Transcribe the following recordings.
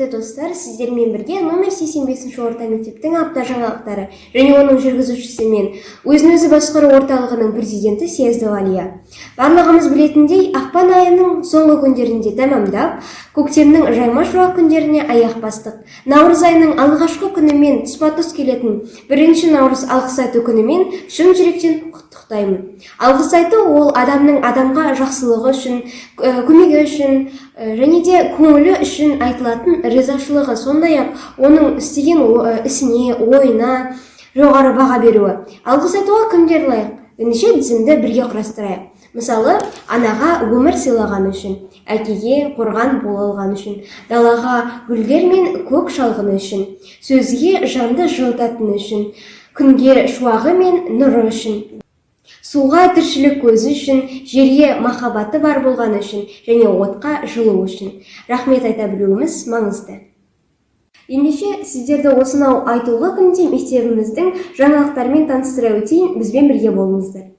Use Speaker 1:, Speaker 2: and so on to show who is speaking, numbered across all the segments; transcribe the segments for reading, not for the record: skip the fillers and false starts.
Speaker 1: құрметті достар, сіздермен бірге номер 85 орта мектептің апта жаңалықтары және оның жүргізушісі мен өзін-өзі басқару орталығының президенті Сияздығалия. Барлығымыз білетіндей, ақпан айының соңғы күндерінде тәмамдап, көктемнің жайма шуақ күндеріне аяқ бастық. Наурыз айының алғашқы күнімен тұспа-тұс келетін 1 наурыз алғыс айту күнімен шын жүректен құттықтаймын. Алғыс айту ол адамның адамға жақсылығы үшін, көмегі үшін және де көңілі үшін айтылатын ризашылығы, сондай-ақ оның істеген ісіне, ойына жоғары баға беруі. Алғыс айтуға кімдер лайық? Ендеше тізімді бірге құрастырайық. Мысалы, анаға өмір сыйлаған үшін, әкеге қорған бола алған үшін, далаға гүлдер мен көк шалғыны үшін, сөзге жанды жылытатын үшін, күнге шуағы мен нұры үшін, суға тіршілік көзі үшін, жерге махаббаты бар болғаны үшін және отқа жылу үшін. Рахмет айта білуіміз маңызды. Ендеше сіздерді осынау айтулы күнде мектебіміздің жаңалықтарымен таныстыра өтейін, бізбен бірге болыңыздар.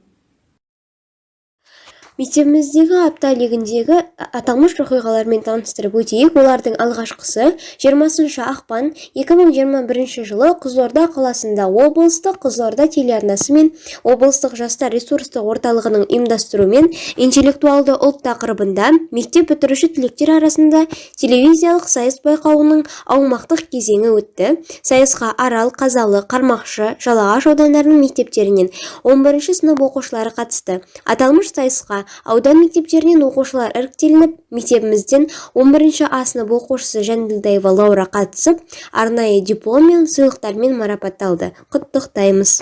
Speaker 1: Мектебіміздегі апта легіндегі аталмыш оқиғалармен таныстырып өтейік. Олардың алғашқысы 20 ақпан 2021 жылы Қызылорда қаласында облыстық Қызылорда телеарнасы мен облыстық жастар ресурстық орталығының ұйымдастыруымен интеллектуалды ұлт тақырыбында мектеп бітіруші түлектер арасында телевизиялық сайыс байқауының аумақтық кезеңі өтті. Сайысқа Арал, Қазалы, Қармақшы, Жалағаш аудандарының мектептерінен 11 сынып оқушылары қатысты. Аталмыш сайысқа аудан мектептерінен оқушылар іріктелініп, мектебімізден 11 А сынып оқушысы Жанділдаева Лаура қатысып, арнайы диплом мен сыйлықтармен марапатталды. Құттықтаймыз.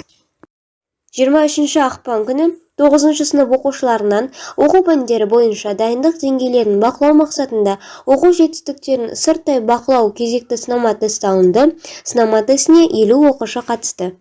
Speaker 1: 23 ақпан күні 9 сынып оқушыларынан оқу пәндері бойынша дайындық деңгейлерін бақылау мақсатында оқу жетістіктерін сырттай бақылау кезекті сынама тесті алынды. Сынама тестіне 50 оқушы қатысты.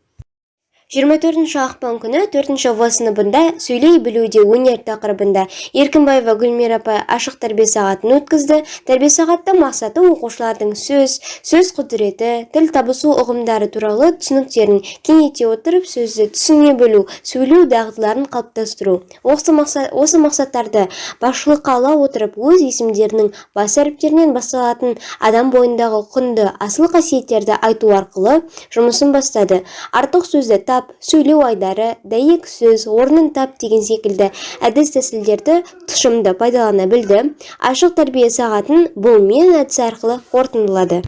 Speaker 1: 24 ақпан күні 4 В сыныбында сөйлей білуде өнер тақырыбында Еркінбаева Гүлмира апай ашық тәрбие сағатын өткізді. Тәрбие сағатта мақсаты оқушылардың сөз құдіреті, тіл табысу ұғымдары туралы түсініктерін кеңейте отырып, сөзді түсіне білу, сөйлеу дағдыларын қалыптастыру. Осы мақсаттарды басшылыққа ала отырып, өз есімдерінің бас әріптерінен басталатын адам бойындағы құнды асыл қасиеттерді айту арқылы жұмысын бастады. Артық сөзді тап, сөйлеу айдары, дәйек сөз, орнын тап деген секілді әдіс-тәсілдерді тұшымды пайдалана білді. Ашық тәрбие сағатын бұл мен әдісі арқылы қорытындылады.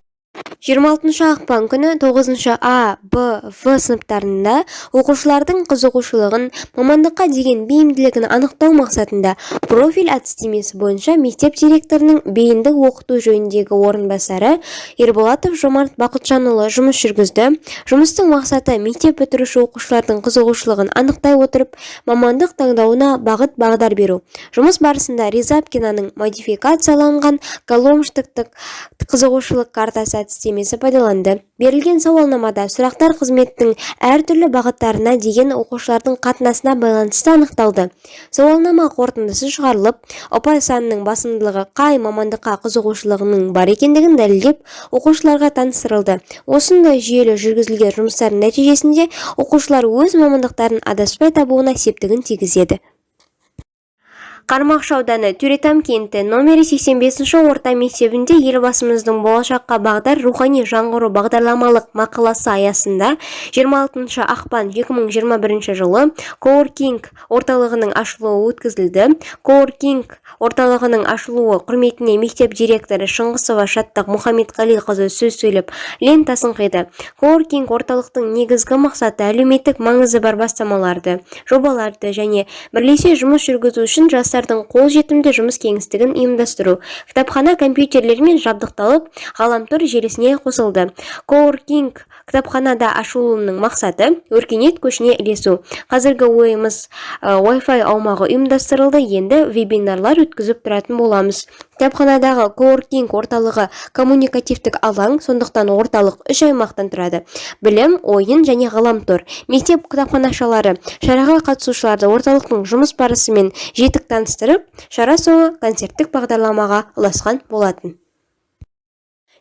Speaker 1: 26 ақпан күні 9 А, Б, В сыныптарында оқушылардың қызығушылығын, мамандыққа деген бейімділігін анықтау мақсатында профиль әдістемесі бойынша мектеп директорының бейіндік оқыту жөніндегі орынбасары Ерболатов Жомарт Бақытжанұлы жұмыс жүргізді. Жұмыстың мақсаты мектеп бітіруші оқушылардың қызығушылығын анықтай отырып, мамандық таңдауына бағыт-бағдар беру. Жұмыс барысында Ризапкинаның модификацияланған колломштықтық қызығушылық картасы әдістемесі пайдаланды. Берілген сауалнамада сұрақтар қызметтің әртүрлі бағыттарына деген оқушылардың қатынасына байланысты анықталды. Сауалнама қорытындысы шығарылып, ұпай санының басымдылығы қай мамандыққа қызығушылығының бар екендігін дәлелдеп, оқушыларға таныстырылды. Осындай жүйелі жүргізілген жұмыстардың нәтижесінде оқушылар өз мамандықтарын адаспай табуына септігін тигізеді. Қармақшы ауданы Төретам кенті номері 85 орта мектебінде елбасымыздың болашаққа бағдар рухани жаңғыру бағдарламалық мақаласы аясында 26 ақпан 2021 жылы Коуоркинг орталығының ашылуы өткізілді. Коуоркинг орталығының ашылуы құрметіне мектеп директоры Шыңғысова Шаттық Мұхаммедқалиқызы сөз сөйлеп, лентасын қиды. Коуоркинг орталықтың негізгі мақсаты әлеуметтік маңызы бар бастамаларды, жобаларды және бірлесе жұмыс жүргізу үшін жастардың қолжетімді жұмыс кеңістігін ұйымдастыру. Кітапхана компьютерлермен жабдықталып, ғаламтор желісіне қосылды. Коуоркинг кітапханада ашылуының мақсаты өркениет көшіне ілесу. Қазіргі ойымыз Wi-Fi аумағы ұйымдастырылды, енді вебинарлар өткізіп тұратын боламыз. Кітапханадағы коуоркинг орталығы коммуникативтік алаң, сондықтан орталық 3 аймақтан тұрады. Білім, ойын және ғаламтор. Мектеп кітапханашылары шараға қатысушыларды орталықтың жұмыс барысымен жетік таныстырып, шара соңы концерттік бағдарламаға ұласқан болатын.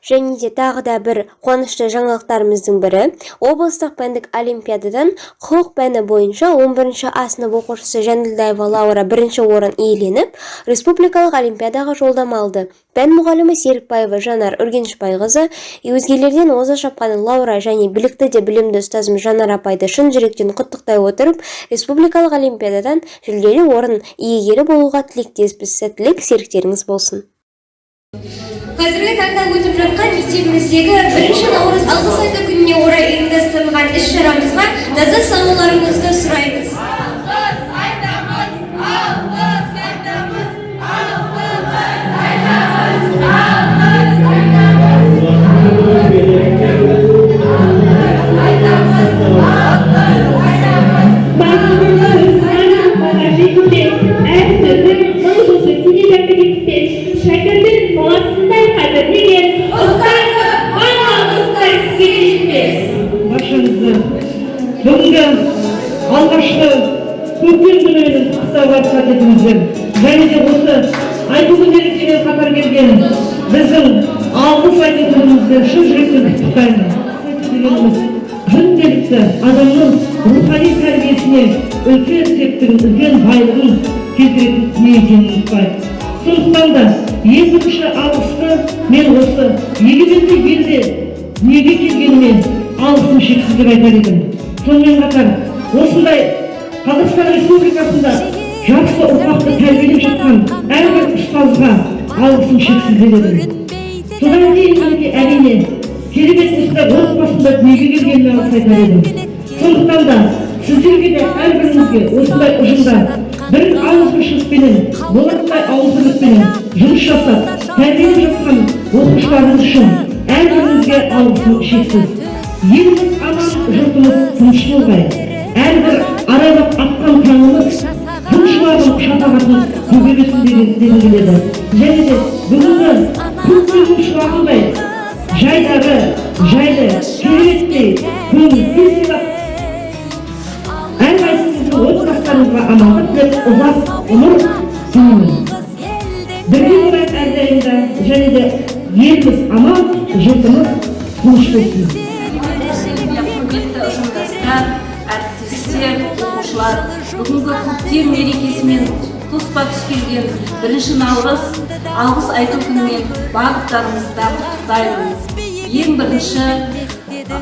Speaker 1: Және де тағы да бір қуанышты жаңалықтарымыздың бірі, облыстық пәндік олимпиададан құқық пәні бойынша 11-ші А сынып оқушысы Жанділдаева Лаура бірінші орын иеленіп, республикалық олимпиадаға жолдама алды. Пән мұғалімі Серікбаева Жанар Үргенішбайқызы өзгелерден оза шапқан Лаура және білікті де білімді ұстазымыз Жанар апайды шын жүректен құттықтай отырып, республикалық олимпиададан жүлделі орын иегері болуға тілектеспіз. Сәттілік серіктеріңіз болсын.
Speaker 2: Қазіргі таңда өтіп жатқан мектебіміздегі 1 наурыз алғыс айту күніне орай ұйымдастырылған іс-шарамызға назар салуларыңызды сұраймыз.
Speaker 3: Бүгінгі алғашқы көктем күнінің құттықтауға рұқсат етіңіздер. Және де осы айту күнделіктермен қатар келген біздің алғыс айту күнімізді шын жүректен құттықтаймын. Дегеніміз күнделікті адамның рухани тәрбиесіне үлкен септігін, үлкен байлығын келтіретін дүние екенін ұмытпайық. Сондықтан да ең бірінші алғысты мен осы егеменді елде дүниеге келгеніме алғысым шексіз деп айтар едім. Сонымен қатар осындай Қазақстан Республикасында жақсы ұрпақты тәрбиелеп жатқан әрбір ұстазға алғысым шексіз деп едім. Содан кейін әрине керемет осындай отбасында дүниеге келгеніме алғыс айтар едім. Сондықтан да сіздерге де әрбіріңізге осындай ұжымда бір ауызбіршілікпенен, болатындай ауызбірлікпенен жұмыс жасап, тәрбиелеп жатқан оқушыларыңыз үшін әрбіріңізге алғысым шексіз. Еліміз аман, жұртымыз тыныш болғай. Әрбір арайлап атқан таңымыз тыншылардың шапағатын көгересін деген келеді. Және де бүгінгі күн көздің шуағындай жайдары, жайлы, кереметтей, көңіл сыйлап, әрқайсыңыздың отбастарыңызға амандық тілеп, ұзақ ғұмыр тілеймін. Бірге болайық әрдайымда, және де еліміз аман, жұртымыз тыныш болсын.
Speaker 4: Әріптестер, оқушылар, бүгінгі көктем мерекесімен тұспа тұс келген 1 наурыз алғыс айту күнімен барлықтарыңызды құттықтаймын. Ең бірінші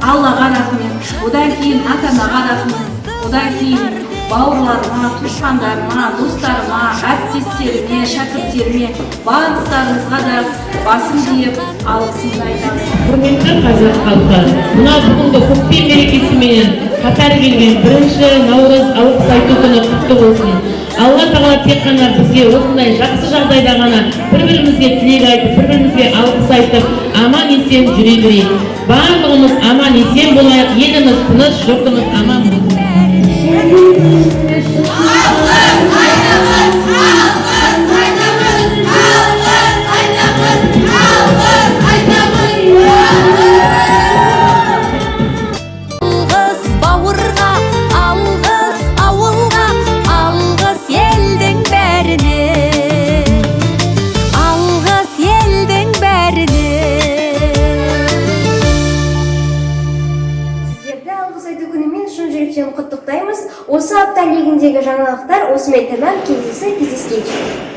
Speaker 4: Аллаға рахмет, одан кейін ата-анаға рахмет, одан кейін бауырларыма, туысқандарыма, достарыма, әріптестеріме, шәкірттеріме, барлықтарыңызға да басым дейіп алғысымды айтамын.
Speaker 3: Құрметті қазақ халқы, мына бүгінгі көктем мерекесімен қатар келген 1 наурыз алғыс айту күні құтты болсын. Алла тағала тек қана бізге осындай жақсы жағдайда ғана бір-бірімізге тілек айтып, бір-бірімізге алғыс айтып, аман есен жүре берейік. Барлығымыз аман есен болайық, еліміз тыныш, жұртымыз аман болсын.
Speaker 1: Құттықтаймыз. Осы апта легіндегі жаңалықтар осымен тәмам. Кездескенше.